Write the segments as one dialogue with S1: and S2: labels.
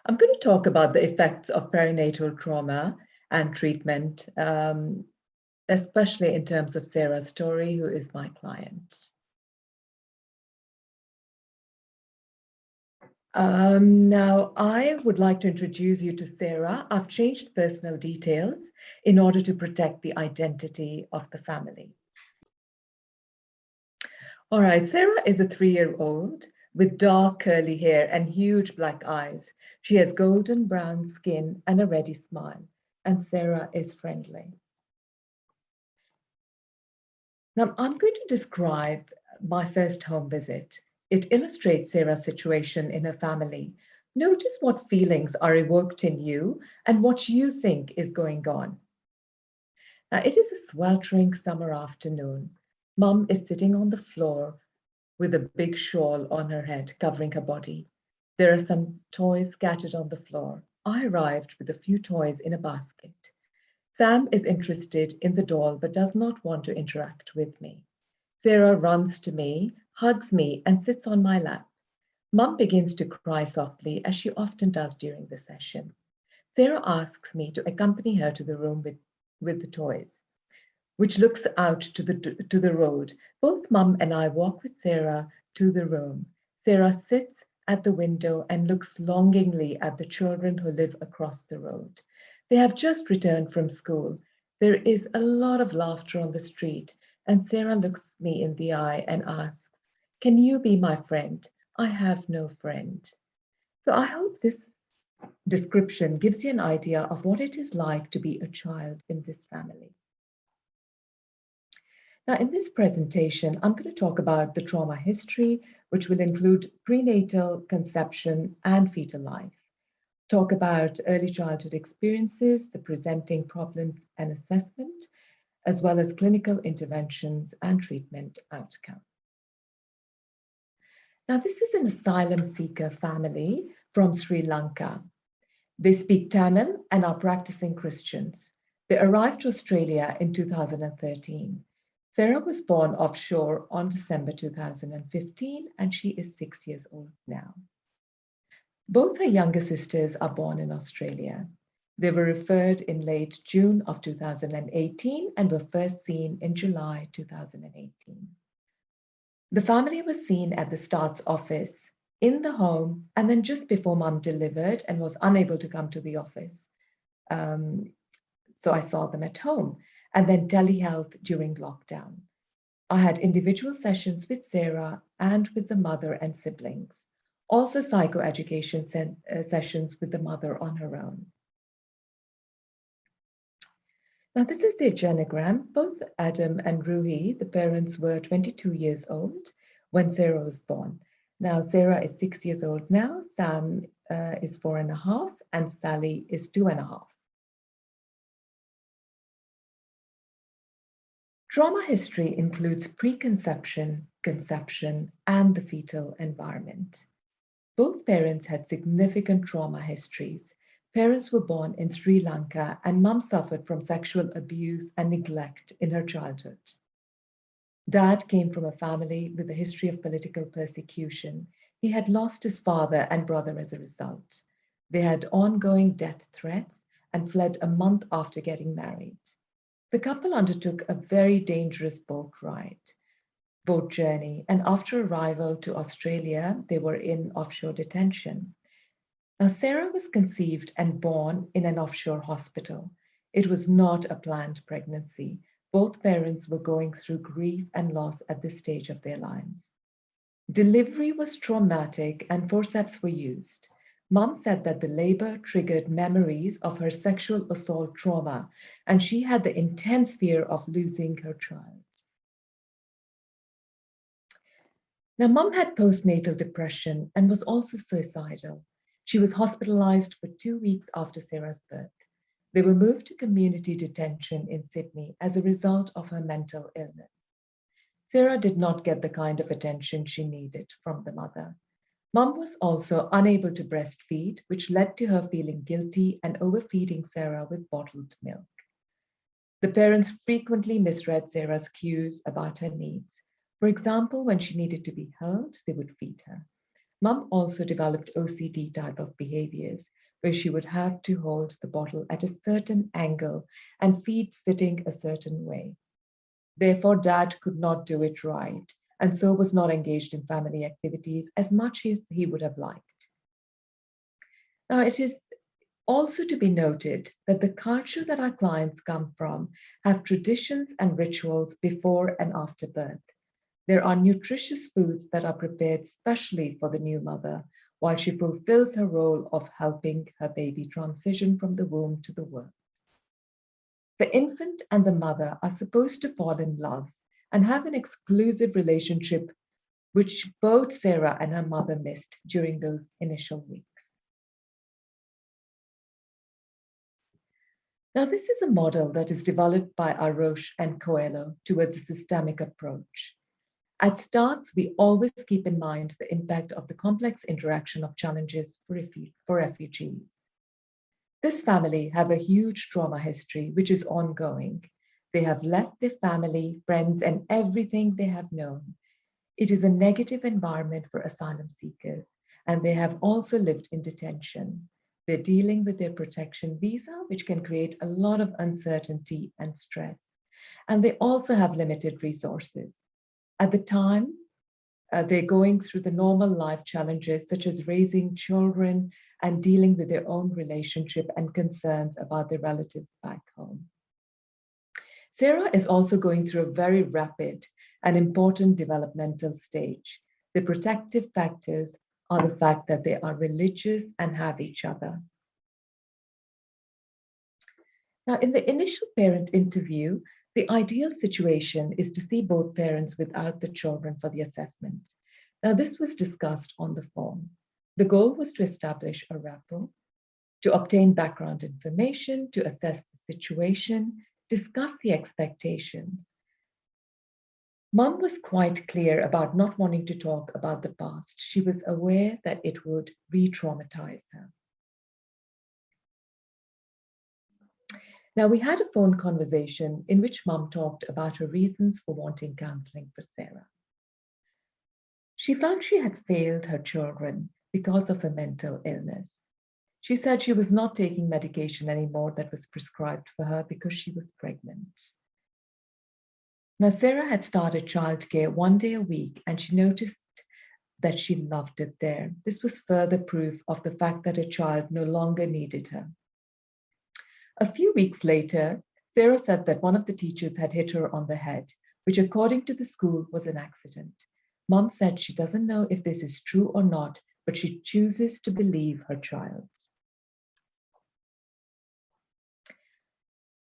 S1: I'm going to talk about the effects of perinatal trauma and treatment, especially in terms of Sarah's story, who is my client. Now, I would like to introduce you to Sarah. I've changed personal details in order to protect the identity of the family. All right, Sarah is a 3-year-old with dark curly hair and huge black eyes. She has golden brown skin and a ready smile, and Sarah is friendly. Now, I'm going to describe my first home visit. It illustrates Sarah's situation in her family. Notice what feelings are evoked in you and what you think is going on. Now, it is a sweltering summer afternoon. Mum is sitting on the floor with a big shawl on her head covering her body. There are some toys scattered on the floor. I arrived with a few toys in a basket. Sam is interested in the doll but does not want to interact with me. Sarah runs to me, hugs me, and sits on my lap. Mum begins to cry softly, as she often does during the session. Sarah asks me to accompany her to the room with the toys, which looks out to the road. Both Mum and I walk with Sarah to the room. Sarah sits at the window and looks longingly at the children who live across the road. They have just returned from school. There is a lot of laughter on the street, and Sarah looks me in the eye and asks, "Can you be my friend? I have no friend." So I hope this description gives you an idea of what it is like to be a child in this family. Now, in this presentation, I'm going to talk about the trauma history, which will include prenatal, conception, and fetal life. Talk about early childhood experiences, the presenting problems and assessment, as well as clinical interventions and treatment outcome. Now, this is an asylum seeker family from Sri Lanka. They speak Tamil and are practicing Christians. They arrived to Australia in 2013. Sarah was born offshore on December 2015, and she is 6 years old now. Both her younger sisters are born in Australia. They were referred in late June of 2018 and were first seen in July 2018. The family was seen at the START's office, in the home, and then just before Mum delivered and was unable to come to the office. So I saw them at home, and then telehealth during lockdown. I had individual sessions with Sarah and with the mother and siblings, also psychoeducation sessions with the mother on her own. Now, this is their genogram. Both Adam and Ruhi, the parents, were 22 years old when Sarah was born. Now, Sarah is 6 years old now, Sam is 4.5, and Sally is 2.5. Trauma history includes preconception, conception, and the fetal environment. Both parents had significant trauma histories. Parents were born in Sri Lanka, and Mum suffered from sexual abuse and neglect in her childhood. Dad came from a family with a history of political persecution. He had lost his father and brother as a result. They had ongoing death threats and fled a month after getting married. The couple undertook a very dangerous boat journey, and after arrival to Australia, they were in offshore detention. Now, Sarah was conceived and born in an offshore hospital. It was not a planned pregnancy. Both parents were going through grief and loss at this stage of their lives. Delivery was traumatic and forceps were used. Mum said that the labor triggered memories of her sexual assault trauma, and she had the intense fear of losing her child. Now, Mum had postnatal depression and was also suicidal. She was hospitalized for 2 weeks after Sarah's birth. They were moved to community detention in Sydney as a result of her mental illness. Sarah did not get the kind of attention she needed from the mother. Mum was also unable to breastfeed, which led to her feeling guilty and overfeeding Sarah with bottled milk. The parents frequently misread Sarah's cues about her needs. For example, when she needed to be held, they would feed her. Mum also developed OCD type of behaviors where she would have to hold the bottle at a certain angle and feed sitting a certain way. Therefore, dad could not do it right and so was not engaged in family activities as much as he would have liked. Now, it is also to be noted that the culture that our clients come from have traditions and rituals before and after birth. There are nutritious foods that are prepared specially for the new mother while she fulfills her role of helping her baby transition from the womb to the world. The infant and the mother are supposed to fall in love and have an exclusive relationship, which both Sarah and her mother missed during those initial weeks. Now, this is a model that is developed by Arosh and Coelho towards a systemic approach. At starts, we always keep in mind the impact of the complex interaction of challenges for refugees. This family have a huge trauma history, which is ongoing. They have left their family, friends, and everything they have known. It is a negative environment for asylum seekers, and they have also lived in detention. They're dealing with their protection visa, which can create a lot of uncertainty and stress. And they also have limited resources. At the time, they're going through the normal life challenges, such as raising children and dealing with their own relationship and concerns about their relatives back home. Sarah is also going through a very rapid and important developmental stage. The protective factors are the fact that they are religious and have each other. Now, in the initial parent interview, the ideal situation is to see both parents without the children for the assessment. Now, this was discussed on the form. The goal was to establish a rapport, to obtain background information, to assess the situation, discuss the expectations. Mum was quite clear about not wanting to talk about the past. She was aware that it would re-traumatize her. Now, we had a phone conversation in which Mum talked about her reasons for wanting counseling for Sarah. She felt she had failed her children because of a mental illness. She said she was not taking medication anymore that was prescribed for her because she was pregnant. Now, Sarah had started childcare 1 day a week and she noticed that she loved it there. This was further proof of the fact that her child no longer needed her. A few weeks later, Sarah said that one of the teachers had hit her on the head, which according to the school was an accident. Mom said she doesn't know if this is true or not, but she chooses to believe her child.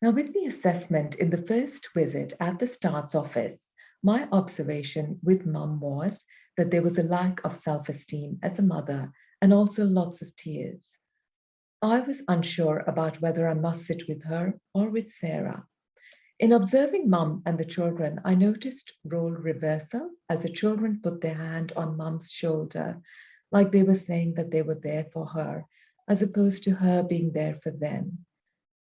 S1: Now, with the assessment in the first visit at the START's office, my observation with Mum was that there was a lack of self-esteem as a mother and also lots of tears. I was unsure about whether I must sit with her or with Sarah. In observing Mum and the children, I noticed role reversal as the children put their hand on Mum's shoulder, like they were saying that they were there for her, as opposed to her being there for them.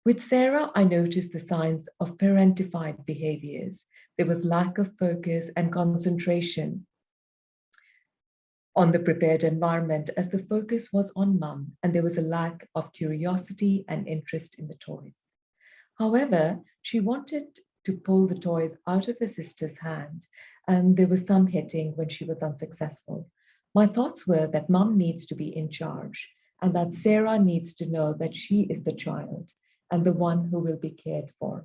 S1: With Sarah, I noticed the signs of parentified behaviors. There was lack of focus and concentration on the prepared environment as the focus was on Mum, and there was a lack of curiosity and interest in the toys. However, she wanted to pull the toys out of her sister's hand, and there was some hitting when she was unsuccessful. My thoughts were that Mum needs to be in charge, and that Sarah needs to know that she is the child and the one who will be cared for.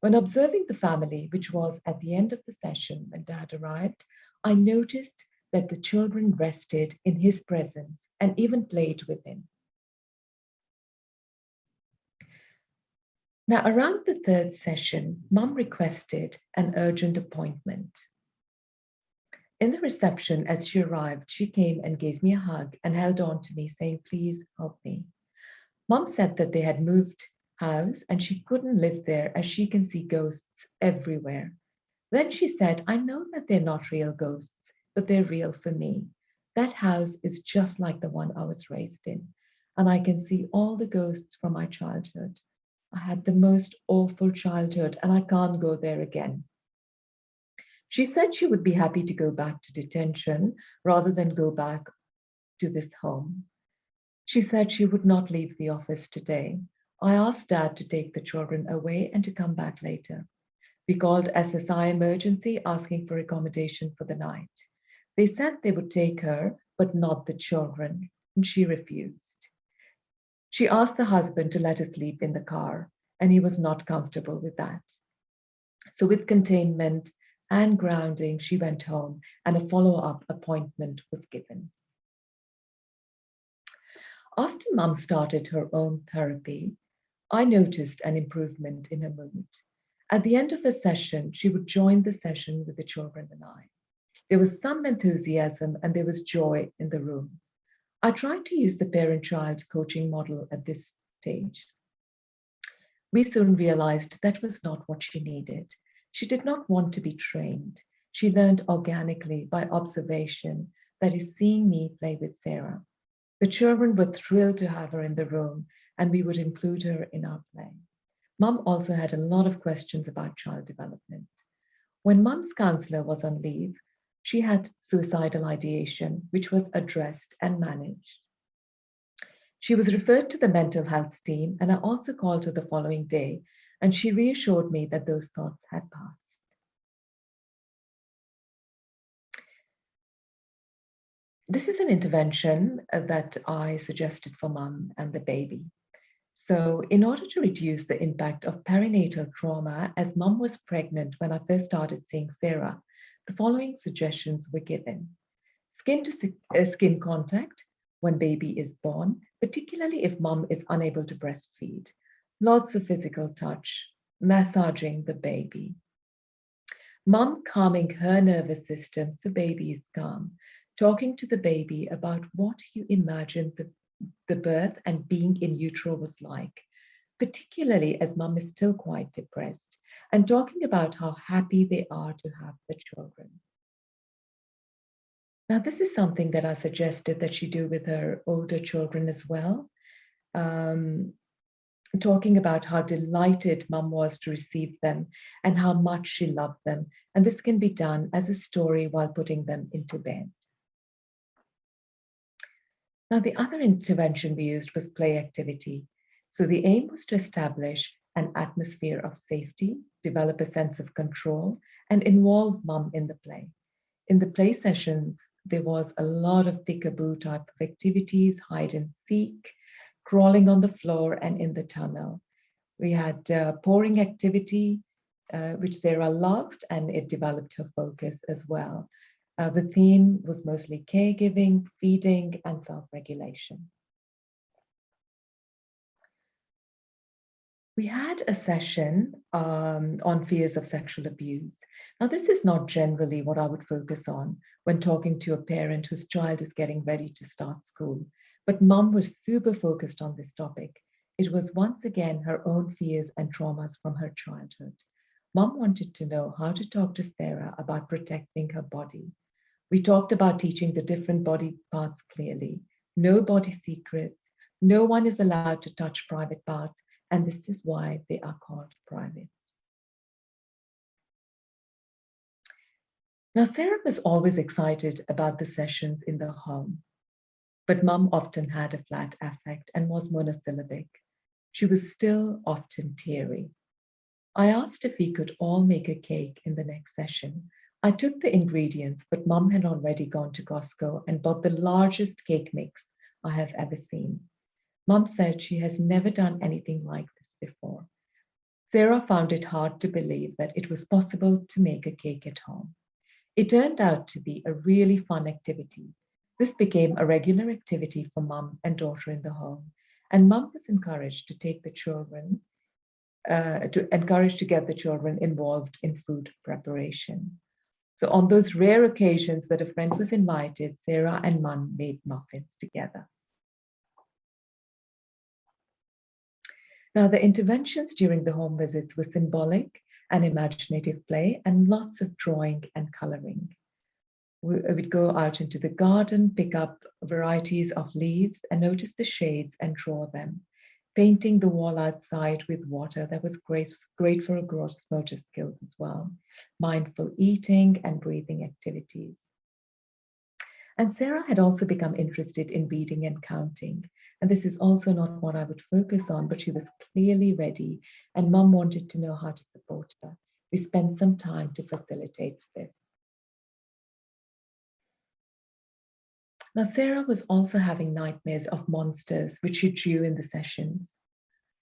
S1: When observing the family, which was at the end of the session when Dad arrived, I noticed that the children rested in his presence and even played with him. Now, around the third session, Mum requested an urgent appointment. In the reception, as she arrived, she came and gave me a hug and held on to me, saying, "Please help me." Mum said that they had moved house and she couldn't live there as she can see ghosts everywhere. Then she said, "I know that they're not real ghosts, but they're real for me. That house is just like the one I was raised in, and I can see all the ghosts from my childhood. I had the most awful childhood and I can't go there again." She said she would be happy to go back to detention rather than go back to this home. She said she would not leave the office today. I asked Dad to take the children away and to come back later. We called SSI emergency asking for accommodation for the night. They said they would take her, but not the children, and she refused. She asked the husband to let her sleep in the car, and he was not comfortable with that. So, with containment and grounding, she went home, and a follow-up appointment was given. After Mum started her own therapy, I noticed an improvement in her mood. At the end of the session, she would join the session with the children and I. There was some enthusiasm and there was joy in the room. I tried to use the parent-child coaching model at this stage. We soon realized that was not what she needed. She did not want to be trained. She learned organically by observation, that is, seeing me play with Sarah. The children were thrilled to have her in the room, and we would include her in our play. Mum also had a lot of questions about child development. When Mum's counselor was on leave, she had suicidal ideation, which was addressed and managed. She was referred to the mental health team, and I also called her the following day, and she reassured me that those thoughts had passed. This is an intervention that I suggested for Mum and the baby. So, in order to reduce the impact of perinatal trauma, as Mum was pregnant when I first started seeing Sarah, the following suggestions were given. Skin to skin contact when baby is born, particularly if Mum is unable to breastfeed. Lots of physical touch, massaging the baby. Mum calming her nervous system so baby is calm. Talking to the baby about what you imagine the birth and being in utero was like, particularly as Mum is still quite depressed, and talking about how happy they are to have the children. Now, this is something that I suggested that she do with her older children as well. Talking about how delighted Mum was to receive them and how much she loved them. And this can be done as a story while putting them into bed. Now, the other intervention we used was play activity. So the aim was to establish an atmosphere of safety, develop a sense of control, and involve Mum in the play. In the play sessions, there was a lot of peekaboo type of activities, hide and seek, crawling on the floor and in the tunnel. We had pouring activity, which Sarah loved, and it developed her focus as well. The theme was mostly caregiving, feeding, and self-regulation. We had a session on fears of sexual abuse. Now, this is not generally what I would focus on when talking to a parent whose child is getting ready to start school, but Mum was super focused on this topic. It was once again her own fears and traumas from her childhood. Mum wanted to know how to talk to Sarah about protecting her body. We talked about teaching the different body parts clearly. No body secrets. No one is allowed to touch private parts, and this is why they are called private. Now, Sarah was always excited about the sessions in the home, but Mum often had a flat affect and was monosyllabic. She was still often teary. I asked if we could all make a cake in the next session. I took the ingredients, but Mum had already gone to Costco and bought the largest cake mix I have ever seen. Mum said she has never done anything like this before. Sarah found it hard to believe that it was possible to make a cake at home. It turned out to be a really fun activity. This became a regular activity for Mum and daughter in the home, and Mum was encouraged to get the children involved in food preparation. So on those rare occasions that a friend was invited, Sarah and Mum made muffins together. Now, the interventions during the home visits were symbolic and imaginative play and lots of drawing and coloring. We would go out into the garden, pick up varieties of leaves and notice the shades and draw them, painting the wall outside with water. That was great for gross motor skills as well. Mindful eating and breathing activities. And Sarah had also become interested in reading and counting. And this is also not what I would focus on, but she was clearly ready, and Mum wanted to know how to support her. We spent some time to facilitate this. Now, Sarah was also having nightmares of monsters, which she drew in the sessions.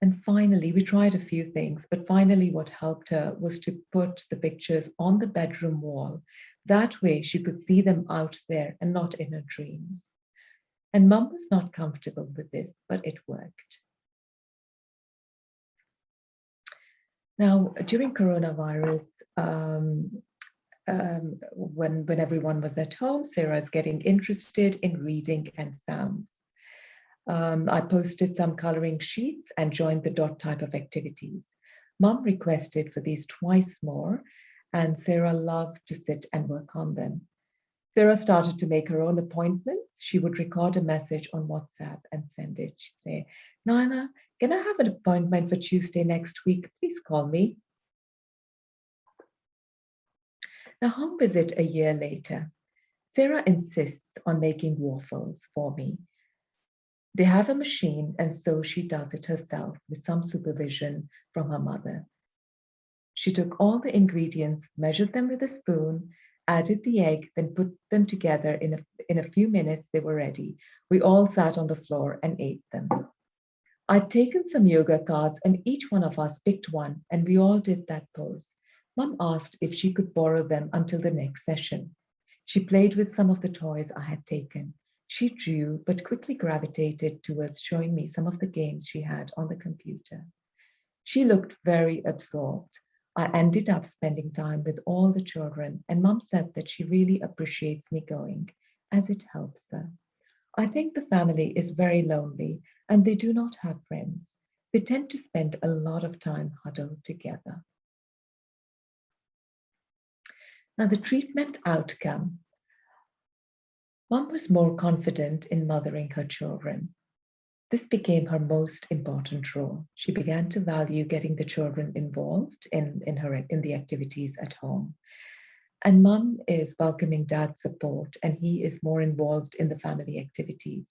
S1: And finally, we tried a few things, but finally, what helped her was to put the pictures on the bedroom wall. That way, she could see them out there and not in her dreams. And Mum was not comfortable with this, but it worked. Now, during coronavirus, when everyone was at home, Sarah is getting interested in reading and sounds. I posted some coloring sheets and joined the dot type of activities. Mum requested for these twice more, and Sarah loved to sit and work on them. Sarah started to make her own appointments. She would record a message on WhatsApp and send it. She'd say, Naila, can I have an appointment for Tuesday next week? Please call me. Now, home visit a year later. Sarah insists on making waffles for me. They have a machine, and so she does it herself with some supervision from her mother. She took all the ingredients, measured them with a spoon, added the egg, then put them together. In a few minutes, they were ready. We all sat on the floor and ate them. I'd taken some yoga cards, and each one of us picked one, and we all did that pose. Mum asked if she could borrow them until the next session. She played with some of the toys I had taken. She drew, but quickly gravitated towards showing me some of the games she had on the computer. She looked very absorbed. I ended up spending time with all the children, and Mum said that she really appreciates me going, as it helps her. I think the family is very lonely, and they do not have friends. They tend to spend a lot of time huddled together. Now, the treatment outcome. Mum was more confident in mothering her children. This became her most important role. She began to value getting the children involved in the activities at home. And Mum is welcoming Dad's support, and he is more involved in the family activities.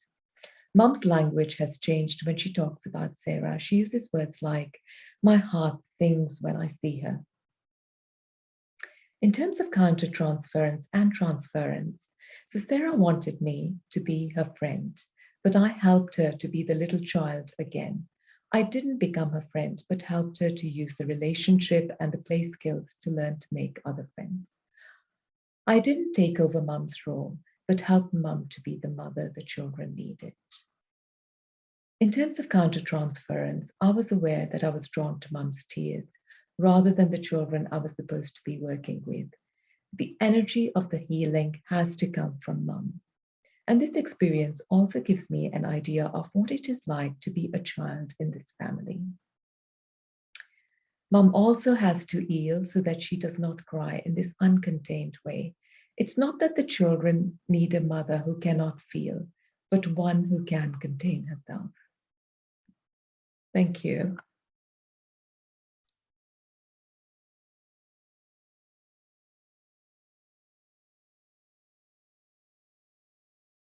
S1: Mum's language has changed when she talks about Sarah. She uses words like, my heart sings when I see her. In terms of countertransference and transference, so Sarah wanted me to be her friend, but I helped her to be the little child again. I didn't become her friend, but helped her to use the relationship and the play skills to learn to make other friends. I didn't take over Mum's role, but helped Mum to be the mother the children needed. In terms of countertransference, I was aware that I was drawn to Mum's tears rather than the children I was supposed to be working with. The energy of the healing has to come from Mum. And this experience also gives me an idea of what it is like to be a child in this family. Mum also has to heal so that she does not cry in this uncontained way. It's not that the children need a mother who cannot feel, but one who can contain herself. Thank you.